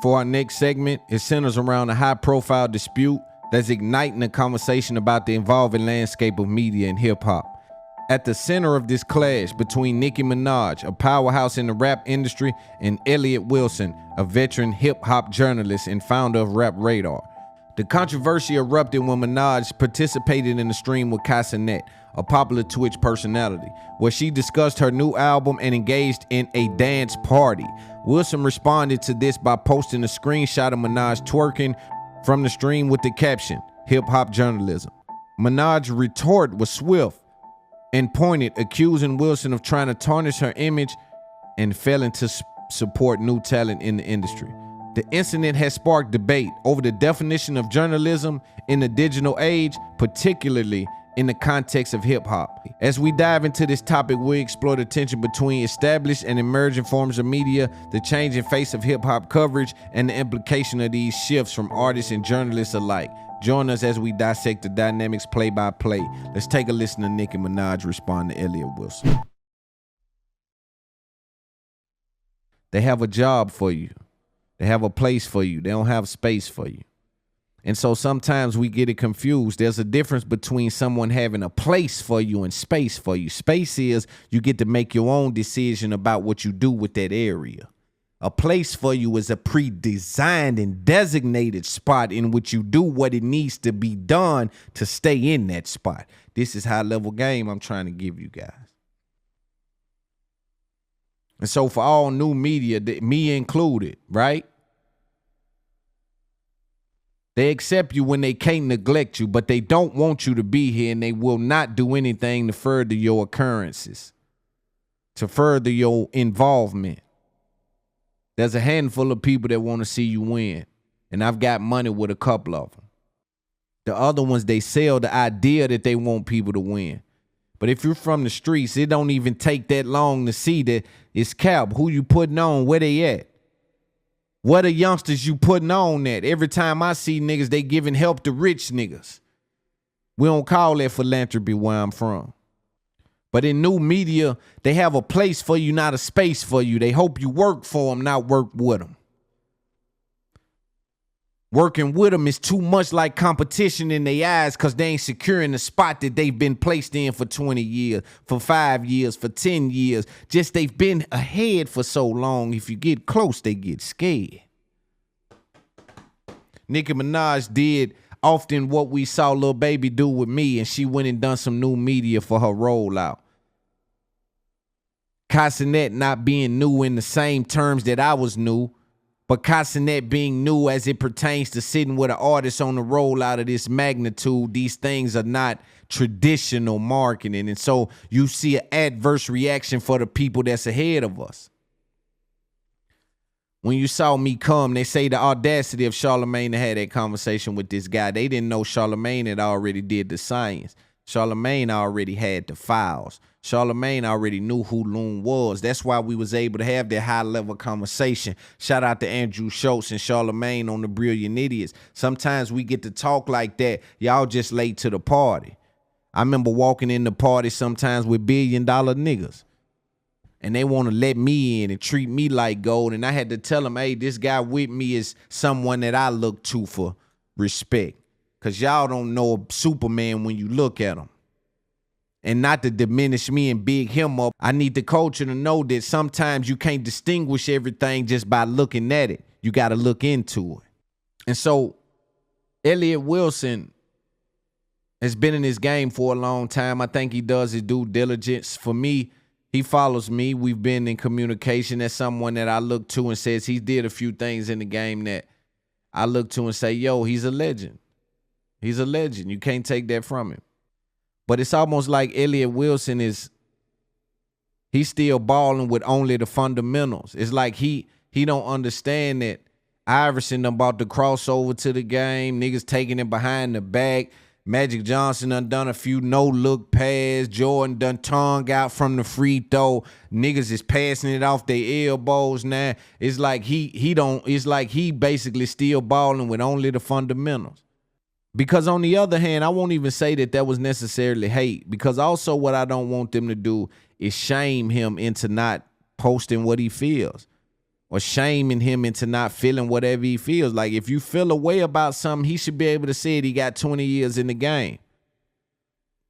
For our next segment, it centers around a high-profile dispute that's igniting a conversation about the evolving landscape of media and hip-hop. At the center of this clash between Nicki Minaj, a powerhouse in the rap industry, and Elliot Wilson, a veteran hip-hop journalist and founder of Rap Radar. The controversy erupted when Minaj participated in a stream with Cenet, a popular Twitch personality, where she discussed her new album and engaged in a dance party. Wilson responded to this by posting a screenshot of Minaj twerking from the stream with the caption, "Hip-hop journalism." Minaj's retort was swift and pointed, accusing Wilson of trying to tarnish her image and failing to support new talent in the industry. The incident has sparked debate over the definition of journalism in the digital age, particularly in the context of hip-hop. As we dive into this topic, we explore the tension between established and emerging forms of media, the changing face of hip-hop coverage, and the implication of these shifts from artists and journalists alike. Join us as we dissect the dynamics play by play. Let's take a listen to Nicki Minaj respond to Elliot Wilson. They have a job for you. They have a place for you. They don't have space for you. And so sometimes we get it confused. There's a difference between someone having a place for you and space for you. Space is you get to make your own decision about what you do with that area. A place for you is a pre-designed and designated spot in which you do what it needs to be done to stay in that spot. This is high-level game I'm trying to give you guys. And so for all new media, me included, right? They accept you when they can't neglect you, but they don't want you to be here, and they will not do anything to further your occurrences, to further your involvement. There's a handful of people that want to see you win, and I've got money with a couple of them. The other ones, they sell the idea that they want people to win. But if you're from the streets, it don't even take that long to see that it's cap. Who you putting on? Where they at? What are youngsters you putting on at? Every time I see niggas, they giving help to rich niggas. We don't call that philanthropy where I'm from. But in new media, they have a place for you, not a space for you. They hope you work for them, not work with them. Working with them is too much like competition in their eyes because they ain't securing the spot that they've been placed in for 20 years, for 5 years, for 10 years. Just they've been ahead for so long. If you get close, they get scared. Nicki Minaj did often what we saw Lil Baby do with me, and she went and done some new media for her rollout. Cenet not being new in the same terms that I was new, but Cenet being new as it pertains to sitting with an artist on the rollout of this magnitude. These things are not traditional marketing. And so you see an adverse reaction for the people that's ahead of us. When you saw me come, they say the audacity of Charlamagne to have that conversation with this guy. They didn't know Charlamagne had already did the science. Charlamagne already had the files. Charlamagne already knew who Loon was. That's why we was able to have that high-level conversation. Shout out to Andrew Schultz and Charlamagne on the Brilliant Idiots. Sometimes we get to talk like that. Y'all just late to the party. I remember walking in the party sometimes with billion-dollar niggas. And they want to let me in and treat me like gold. And I had to tell them, hey, this guy with me is someone that I look to for respect. Because y'all don't know Superman when you look at him. And not to diminish me and big him up. I need the culture to know that sometimes you can't distinguish everything just by looking at it. You got to look into it. And so Elliot Wilson has been in this game for a long time. I think he does his due diligence. For me, he follows me. We've been in communication. That's someone that I look to and says he did a few things in the game that I look to and say, yo, he's a legend. He's a legend. You can't take that from him. But it's almost like Elliot Wilson he's still balling with only the fundamentals. It's like he don't understand that Iverson about to cross over to the game. Niggas taking it behind the back. Magic Johnson done a few no-look passes. Jordan done tongue out from the free throw. Niggas is passing it off their elbows now. It's like he basically still balling with only the fundamentals. Because on the other hand, I won't even say that was necessarily hate. Because also what I don't want them to do is shame him into not posting what he feels or shaming him into not feeling whatever he feels. Like, if you feel a way about something, he should be able to say it. He got 20 years in the game.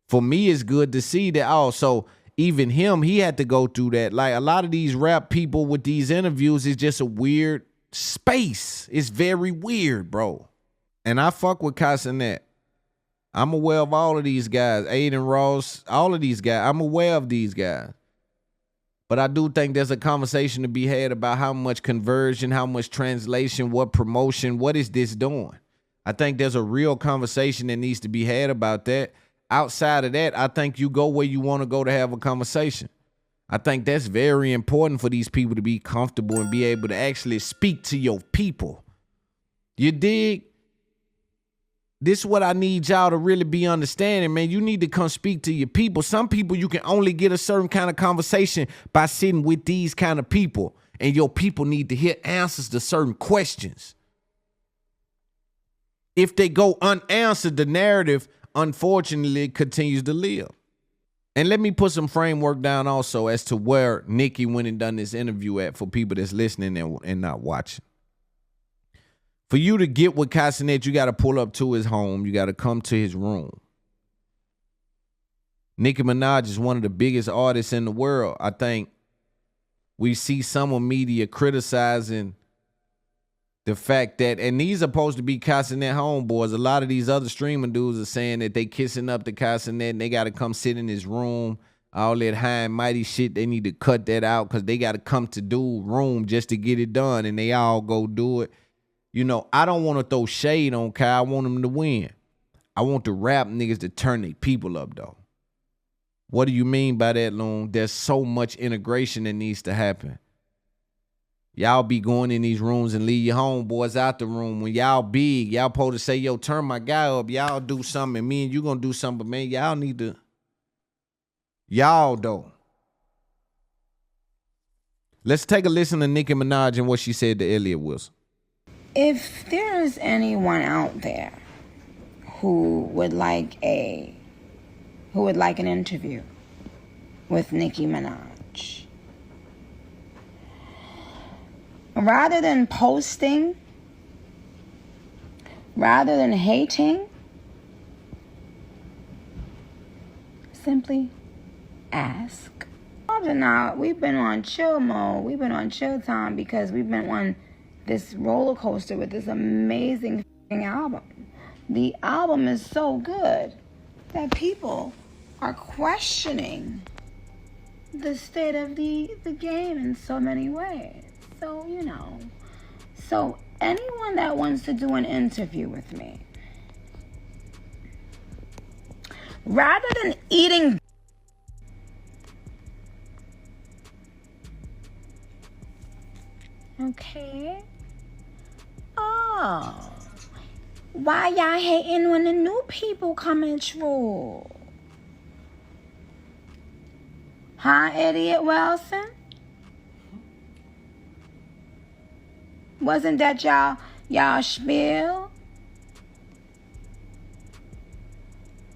For me, it's good to see that also, even him, he had to go through that. Like, a lot of these rap people with these interviews is just a weird space. It's very weird, bro. And I fuck with Cenet. I'm aware of all of these guys. Aiden Ross, all of these guys. I'm aware of these guys. But I do think there's a conversation to be had about how much conversion, how much translation, what promotion, what is this doing? I think there's a real conversation that needs to be had about that. Outside of that, I think you go where you want to go to have a conversation. I think that's very important for these people to be comfortable and be able to actually speak to your people. You dig? This is what I need y'all to really be understanding, man. You need to come speak to your people. Some people, you can only get a certain kind of conversation by sitting with these kind of people. And your people need to hear answers to certain questions. If they go unanswered, the narrative, unfortunately, continues to live. And let me put some framework down also as to where Nicki went and done this interview at for people that's listening and not watching. For you to get with Cenet, you got to pull up to his home. You got to come to his room. Nicki Minaj is one of the biggest artists in the world. I think we see some of media criticizing the fact that, and these are supposed to be Cenet homeboys. A lot of these other streaming dudes are saying that they kissing up to Cenet and they got to come sit in his room. All that high and mighty shit, they need to cut that out because they got to come to dude room just to get it done, and they all go do it. You know, I don't want to throw shade on Kai. I want him to win. I want the rap niggas to turn their people up, though. What do you mean by that, Loon? There's so much integration that needs to happen. Y'all be going in these rooms and leave your homeboys out the room. When y'all big, y'all supposed to say, yo, turn my guy up. Y'all do something, and me and you gonna do something. But, man, y'all need to. Y'all, though. Let's take a listen to Nicki Minaj and what she said to Elliot Wilson. If there is anyone out there who would like an interview with Nicki Minaj, rather than posting, rather than hating, simply ask. Now, we've been on chill mode. We've been on chill time because we've been on this roller coaster with this amazing album. The album is so good that people are questioning the state of the game in so many ways. So, you know. So, anyone that wants to do an interview with me, rather than eating, okay. Oh, why y'all hating when the new people coming through? Huh, Idiot Wilson? Wasn't that y'all spiel?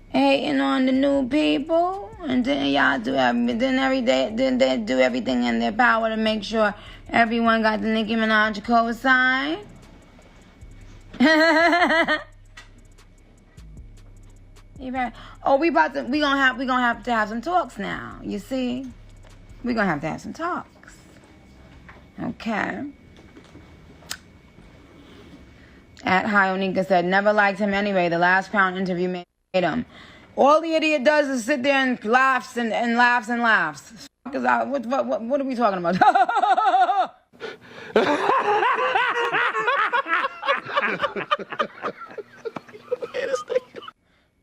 Hating on the new people, and then y'all do then they do everything in their power to make sure everyone got the Nicki Minaj co-sign. Oh, we gonna have to have some talks now. You see, we gonna have to have some talks. Okay. At Hionika said, never liked him anyway. The last Crown interview made him. All the idiot does is sit there and laughs and laughs and laughs. What are we talking about?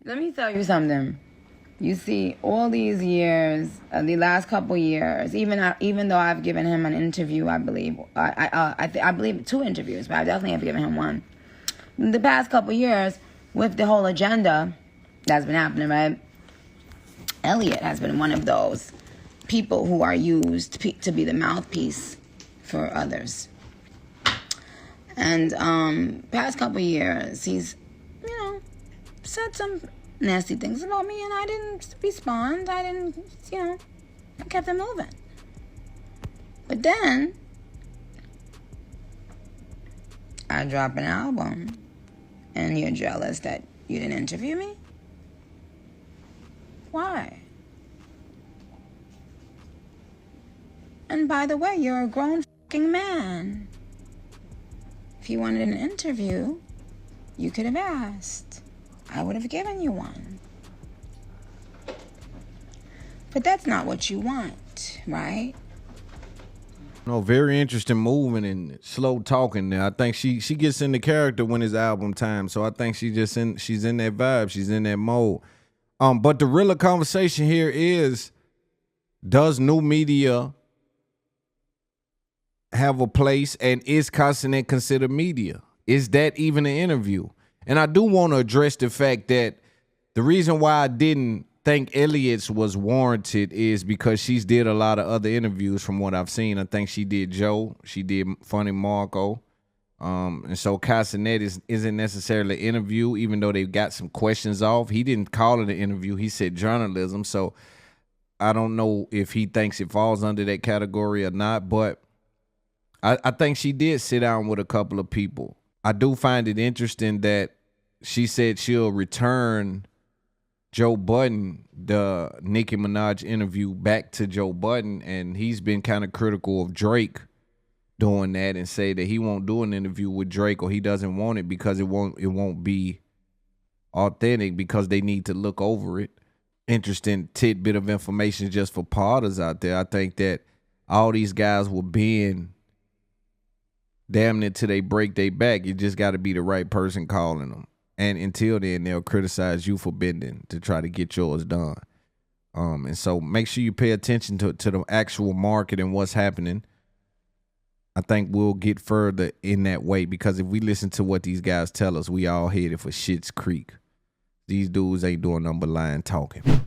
Let me tell you something. You see, all these years, the last couple years, even though I've given him an interview, I believe, I believe 2 interviews, but I definitely have given him one. The past couple years, with the whole agenda that's been happening, right? ELLIOT has been one of those people who are used to be the mouthpiece for others. And past couple years, he's, said some nasty things about me, and I didn't respond. I didn't, I kept it moving. But then, I drop an album and you're jealous that you didn't interview me? Why? And by the way, you're a grown fucking man. If you wanted an interview, you could have asked. I would have given you one. But that's not what you want, right? No, very interesting moving and slow talking there. I think she gets into character when it's album time. So I think she's in that vibe. She's in that mode. But the real conversation here is, does new media have a place, and is Cenet considered media? Is that even an interview? And I do want to address the fact that the reason why I didn't think ELLIOT's was warranted is because she's did a lot of other interviews from what I've seen. I think she did Joe, she did Funny Marco. And so Cenet isn't necessarily an interview, even though they got some questions off. He didn't call it an interview. He said journalism. So I don't know if he thinks it falls under that category or not, but I think she did sit down with a couple of people. I do find it interesting that she said she'll return Joe Budden, the Nicki Minaj interview, back to Joe Budden, and he's been kind of critical of Drake doing that and say that he won't do an interview with Drake, or he doesn't want it because it won't be authentic, because they need to look over it. Interesting tidbit of information just for potters out there. I think that all these guys were being damn it till they break their back. You just got to be the right person calling them. And until then, they'll criticize you for bending to try to get yours done. And so make sure you pay attention to the actual market and what's happening. I think we'll get further in that way, because if we listen to what these guys tell us, we all headed for Schitt's Creek. These dudes ain't doing nothing but lying talking.